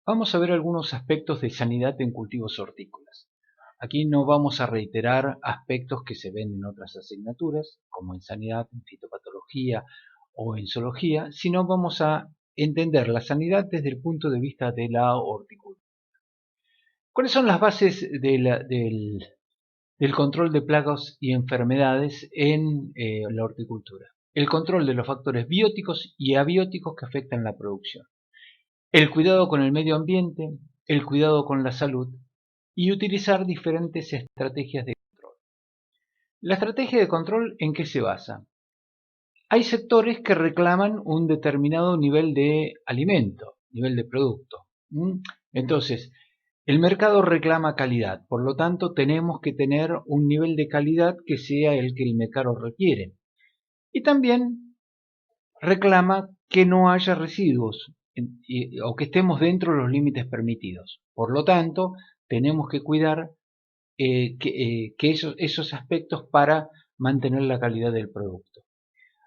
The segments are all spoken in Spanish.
Vamos a ver algunos aspectos de sanidad en cultivos hortícolas. Aquí no vamos a reiterar aspectos que se ven en otras asignaturas, como en sanidad, en fitopatología o en zoología, sino vamos a entender la sanidad desde el punto de vista de la horticultura. ¿Cuáles son las bases del control de plagas y enfermedades en la horticultura? El control de los factores bióticos y abióticos que afectan la producción. El cuidado con el medio ambiente, el cuidado con la salud y utilizar diferentes estrategias de control. La estrategia de control, ¿en qué se basa? Hay sectores que reclaman un determinado nivel de alimento, nivel de producto. Entonces, el mercado reclama calidad, por lo tanto tenemos que tener un nivel de calidad que sea el que el mercado requiere. Y también reclama que no haya residuos o que estemos dentro de los límites permitidos. Por lo tanto, tenemos que cuidar que esos aspectos para mantener la calidad del producto.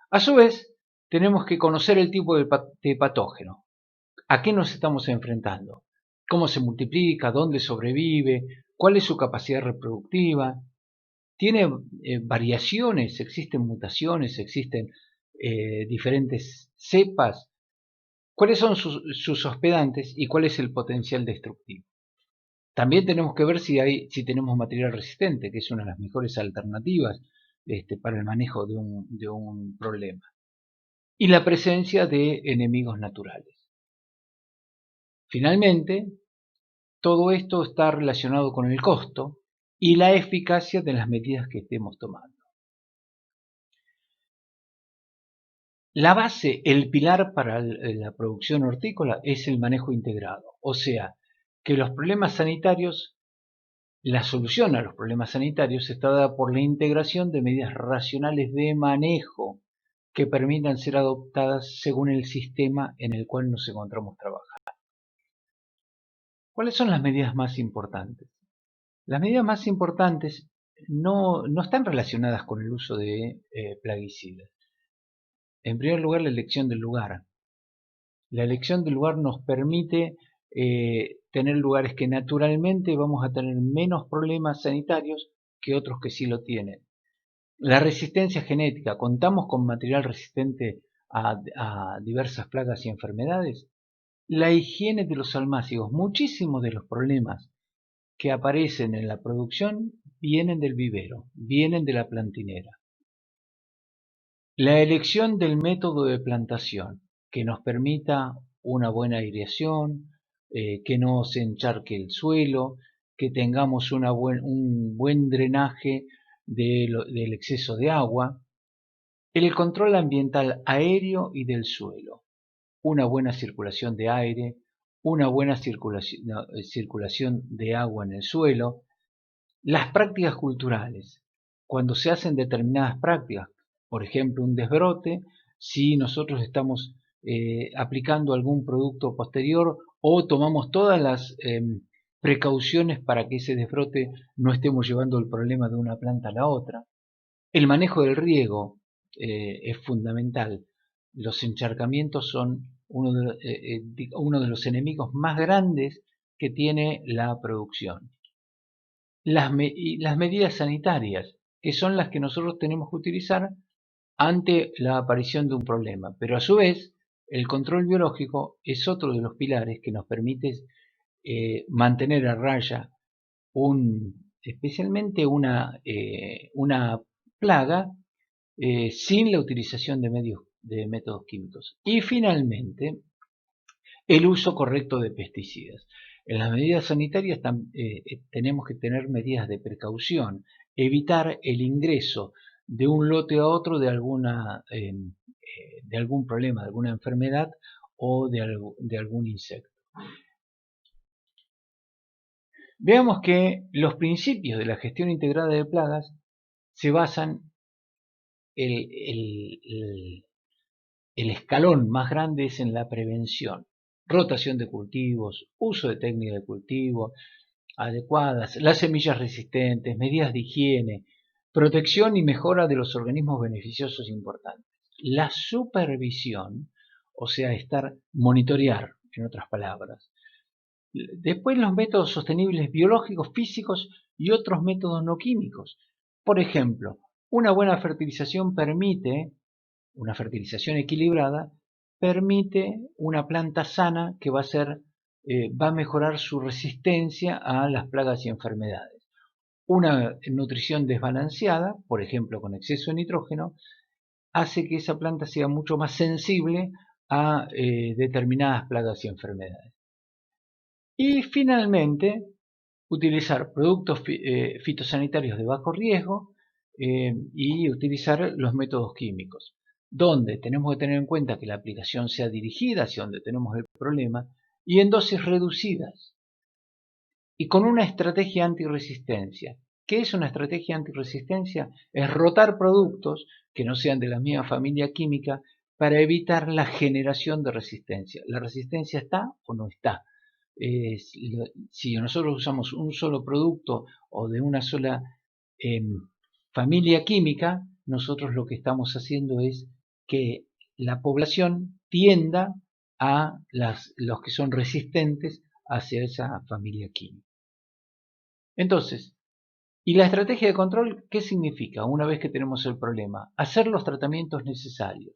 A su vez, tenemos que conocer el tipo de patógeno. ¿A qué nos estamos enfrentando? ¿Cómo se multiplica? ¿Dónde sobrevive? ¿Cuál es su capacidad reproductiva? ¿Tiene variaciones? ¿Existen mutaciones? ¿Existen diferentes cepas? ¿Cuáles son sus hospedantes y cuál es el potencial destructivo? También tenemos que ver si tenemos material resistente, que es una de las mejores alternativas para el manejo de un problema. Y la presencia de enemigos naturales. Finalmente, todo esto está relacionado con el costo y la eficacia de las medidas que estemos tomando. La base, el pilar para la producción hortícola es el manejo integrado, o sea, que los problemas sanitarios, la solución a los problemas sanitarios está dada por la integración de medidas racionales de manejo que permitan ser adoptadas según el sistema en el cual nos encontramos trabajando. ¿Cuáles son las medidas más importantes? Las medidas más importantes no están relacionadas con el uso de plaguicidas. En primer lugar, la elección del lugar. La elección del lugar nos permite tener lugares que naturalmente vamos a tener menos problemas sanitarios que otros que sí lo tienen. La resistencia genética. ¿Contamos con material resistente a diversas plagas y enfermedades? La higiene de los almácigos. Muchísimos de los problemas que aparecen en la producción vienen del vivero, vienen de la plantinera. La elección del método de plantación que nos permita una buena aireación, que no se encharque el suelo, que tengamos un buen drenaje del exceso de agua. El control ambiental aéreo y del suelo, una buena circulación de aire, una buena circulación de agua en el suelo. Las prácticas culturales, cuando se hacen determinadas prácticas, por ejemplo un desbrote, si nosotros estamos aplicando algún producto posterior o tomamos todas las precauciones para que ese desbrote no estemos llevando el problema de una planta a la otra. El manejo del riego es fundamental. Los encharcamientos son uno de los enemigos más grandes que tiene la producción. Las medidas sanitarias, que son las que nosotros tenemos que utilizar ante la aparición de un problema. Pero a su vez, el control biológico es otro de los pilares que nos permite mantener a raya especialmente una plaga sin la utilización de métodos químicos. Y finalmente, el uso correcto de pesticidas. En las medidas sanitarias tenemos que tener medidas de precaución, evitar el ingreso de un lote a otro de algún problema, de alguna enfermedad o de algún insecto. Veamos que los principios de la gestión integrada de plagas se basan el escalón más grande es en la prevención, rotación de cultivos, uso de técnicas de cultivo adecuadas, las semillas resistentes, medidas de higiene, protección y mejora de los organismos beneficiosos importantes. La supervisión, o sea, monitorear, en otras palabras, Después los métodos sostenibles biológicos, físicos y otros métodos no químicos. Por ejemplo, una buena fertilización una fertilización equilibrada, permite una planta sana que va a mejorar su resistencia a las plagas y enfermedades. Una nutrición desbalanceada, por ejemplo con exceso de nitrógeno, hace que esa planta sea mucho más sensible a determinadas plagas y enfermedades. Y finalmente, utilizar productos fitosanitarios de bajo riesgo y utilizar los métodos químicos, donde tenemos que tener en cuenta que la aplicación sea dirigida hacia donde tenemos el problema y en dosis reducidas y con una estrategia antirresistencia. ¿Qué es una estrategia antirresistencia? Es rotar productos que no sean de la misma familia química para evitar la generación de resistencia. ¿La resistencia está o no está? Si nosotros usamos un solo producto o de una sola familia química, nosotros lo que estamos haciendo es que la población tienda a los que son resistentes hacia esa familia química. Entonces, ¿y la estrategia de control qué significa una vez que tenemos el problema? Hacer los tratamientos necesarios.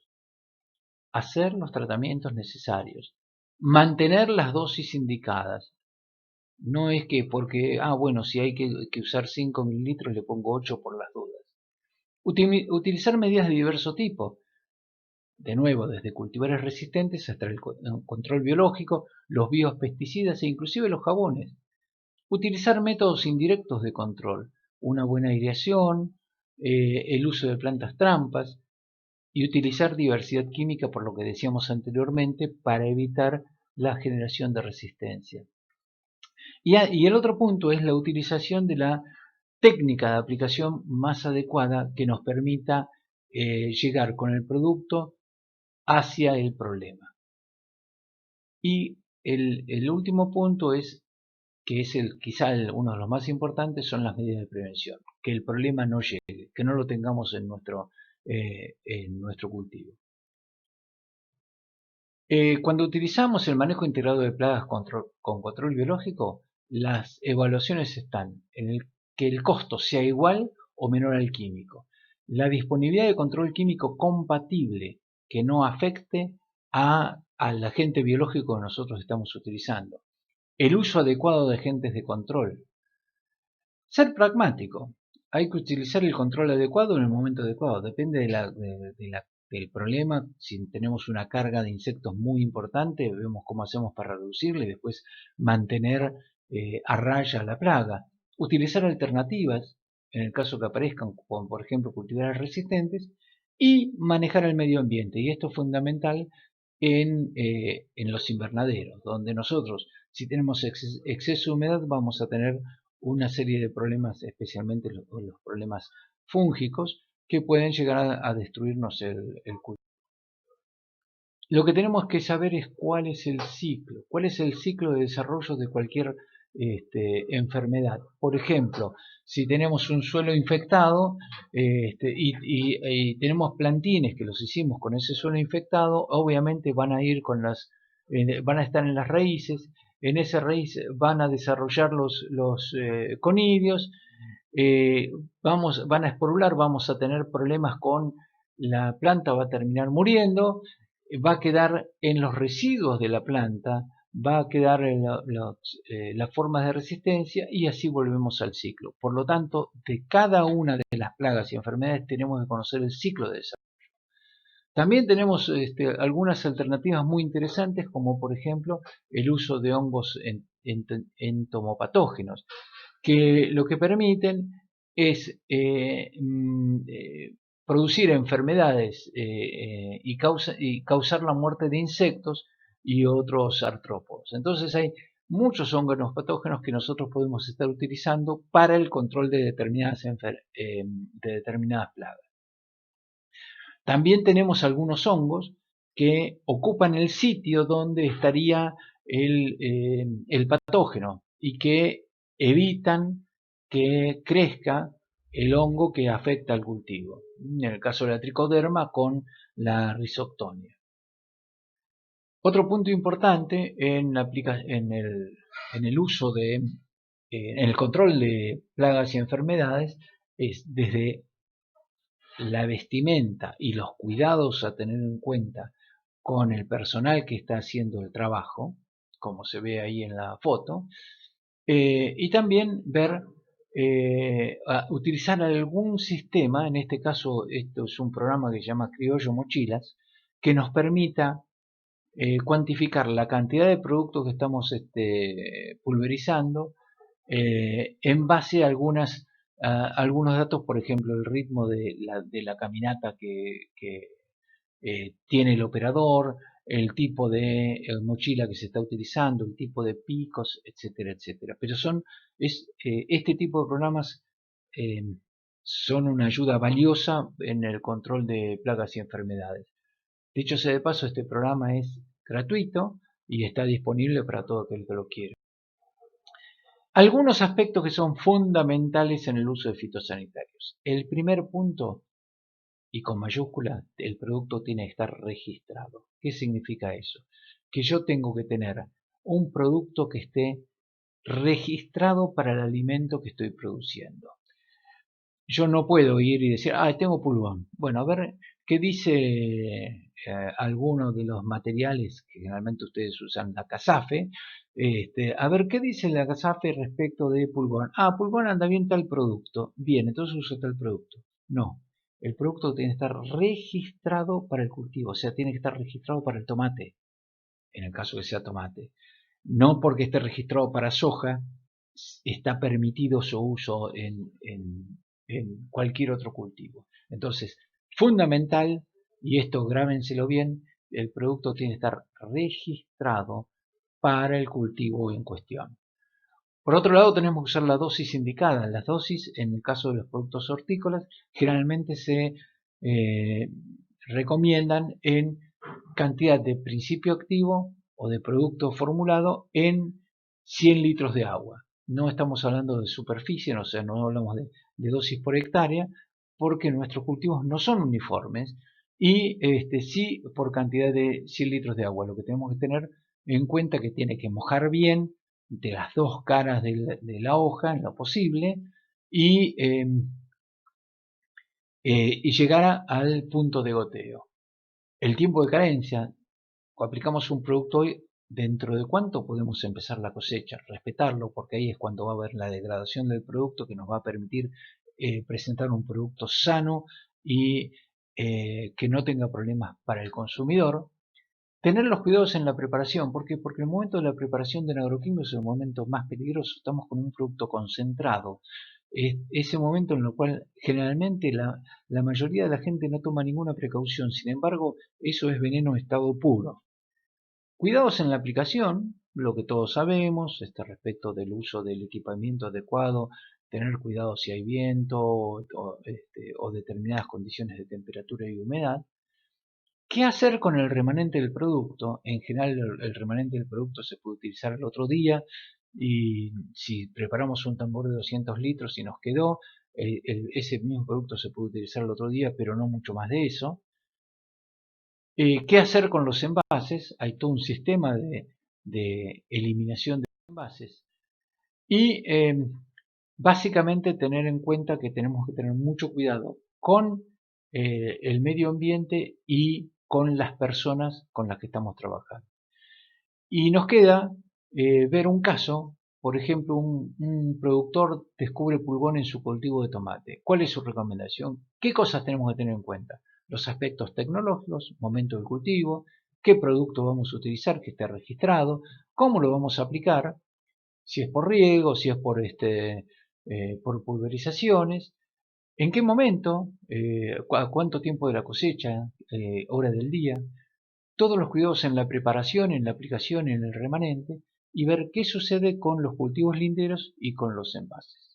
Hacer los tratamientos necesarios. Mantener las dosis indicadas. No es que porque, bueno, si hay que usar 5 mililitros le pongo 8 por las dudas. Utilizar medidas de diverso tipo. De nuevo, desde cultivares resistentes hasta el control biológico, los biopesticidas e inclusive los jabones. Utilizar métodos indirectos de control, una buena aireación, el uso de plantas trampas y utilizar diversidad química, por lo que decíamos anteriormente, para evitar la generación de resistencia. Y el otro punto es la utilización de la técnica de aplicación más adecuada que nos permita llegar con el producto hacia el problema. Y el último punto es que es quizá uno de los más importantes, son las medidas de prevención. Que el problema no llegue, que no lo tengamos en nuestro cultivo. Cuando utilizamos el manejo integrado de plagas con control biológico, las evaluaciones están en que el costo sea igual o menor al químico. La disponibilidad de control químico compatible que no afecte al agente biológico que nosotros estamos utilizando. El uso adecuado de agentes de control. Ser pragmático. Hay que utilizar el control adecuado en el momento adecuado. Depende del problema. Si tenemos una carga de insectos muy importante, vemos cómo hacemos para reducirla y después mantener a raya la plaga. Utilizar alternativas, en el caso que aparezcan, como por ejemplo cultivares resistentes, y manejar el medio ambiente. Y esto es fundamental en los invernaderos, donde nosotros, si tenemos exceso de humedad, vamos a tener una serie de problemas, especialmente los problemas fúngicos, que pueden llegar a destruirnos el cultivo. Lo que tenemos que saber es cuál es el ciclo de desarrollo de cualquier enfermedad. Por ejemplo, si tenemos un suelo infectado y tenemos plantines que los hicimos con ese suelo infectado, obviamente van a ir van a estar en las raíces. En esa raíz van a desarrollar los conidios, van a esporular, vamos a tener problemas con la planta, va a terminar muriendo, va a quedar en los residuos de la planta, va a quedar en las formas de resistencia y así volvemos al ciclo. Por lo tanto, de cada una de las plagas y enfermedades tenemos que conocer el ciclo de desarrollo. También tenemos algunas alternativas muy interesantes, como por ejemplo el uso de hongos entomopatógenos, que lo que permiten es producir enfermedades y causar la muerte de insectos y otros artrópodos. Entonces hay muchos hongos patógenos que nosotros podemos estar utilizando para el control de determinadas plagas. También tenemos algunos hongos que ocupan el sitio donde estaría el patógeno y que evitan que crezca el hongo que afecta al cultivo. En el caso de la tricoderma con la rhizoctonia. Otro punto importante en en el uso en el control de plagas y enfermedades es desde la vestimenta y los cuidados a tener en cuenta con el personal que está haciendo el trabajo, como se ve ahí en la foto, y también ver, utilizar algún sistema, en este caso esto es un programa que se llama Criollo Mochilas, que nos permita cuantificar la cantidad de productos que estamos pulverizando en base a algunos datos, por ejemplo, el ritmo de la caminata que tiene el operador, el tipo de mochila que se está utilizando, el tipo de picos, etcétera, etcétera. Pero este tipo de programas eh, son una ayuda valiosa en el control de plagas y enfermedades. Dicho sea de paso, este programa es gratuito y está disponible para todo aquel que lo quiera. Algunos aspectos que son fundamentales en el uso de fitosanitarios. El primer punto, y con mayúscula, el producto tiene que estar registrado. ¿Qué significa eso? Que yo tengo que tener un producto que esté registrado para el alimento que estoy produciendo. Yo no puedo ir y decir, tengo pulgón. Bueno, a ver qué dice alguno de los materiales que generalmente ustedes usan, la casafe. A ver qué dice la casafe respecto de pulgón. Pulgón anda bien tal producto. Bien, entonces uso tal producto. No, el producto tiene que estar registrado para el cultivo, o sea, tiene que estar registrado para el tomate, en el caso que sea tomate. No porque esté registrado para soja, está permitido su uso en cualquier otro cultivo. Entonces, fundamental, y esto grábenselo bien, el producto tiene que estar registrado para el cultivo en cuestión. Por otro lado, tenemos que usar la dosis indicada. Las dosis, en el caso de los productos hortícolas, generalmente se recomiendan en cantidad de principio activo o de producto formulado en 100 litros de agua. No estamos hablando de superficie, o sea, no hablamos de dosis por hectárea, porque nuestros cultivos no son uniformes y sí por cantidad de 100 litros de agua. Lo que tenemos que tener en cuenta que tiene que mojar bien de las dos caras de la hoja en lo posible y, y llegar al punto de goteo. El tiempo de carencia, aplicamos un producto hoy, ¿dentro de cuánto podemos empezar la cosecha? Respetarlo, porque ahí es cuando va a haber la degradación del producto que nos va a permitir presentar un producto sano y que no tenga problemas para el consumidor. Tener los cuidados en la preparación, ¿por qué? Porque el momento de la preparación del agroquímico es el momento más peligroso, estamos con un producto concentrado. Es ese momento en el cual generalmente la mayoría de la gente no toma ninguna precaución, sin embargo, eso es veneno en estado puro. Cuidados en la aplicación, lo que todos sabemos, respecto del uso del equipamiento adecuado, tener cuidado si hay viento o determinadas condiciones de temperatura y humedad. ¿Qué hacer con el remanente del producto? En general el remanente del producto se puede utilizar el otro día y si preparamos un tambor de 200 litros y nos quedó, ese mismo producto se puede utilizar el otro día, pero no mucho más de eso. ¿Qué hacer con los envases? Hay todo un sistema de eliminación de envases. Y básicamente tener en cuenta que tenemos que tener mucho cuidado con el medio ambiente y con las personas con las que estamos trabajando. Y nos queda ver un caso, por ejemplo, un productor descubre pulgón en su cultivo de tomate. ¿Cuál es su recomendación? ¿Qué cosas tenemos que tener en cuenta? Los aspectos tecnológicos, momento del cultivo, qué producto vamos a utilizar que esté registrado, cómo lo vamos a aplicar, si es por riego, si es por pulverizaciones, en qué momento, cuánto tiempo de la cosecha, hora del día, todos los cuidados en la preparación, en la aplicación, en el remanente y ver qué sucede con los cultivos linderos y con los envases.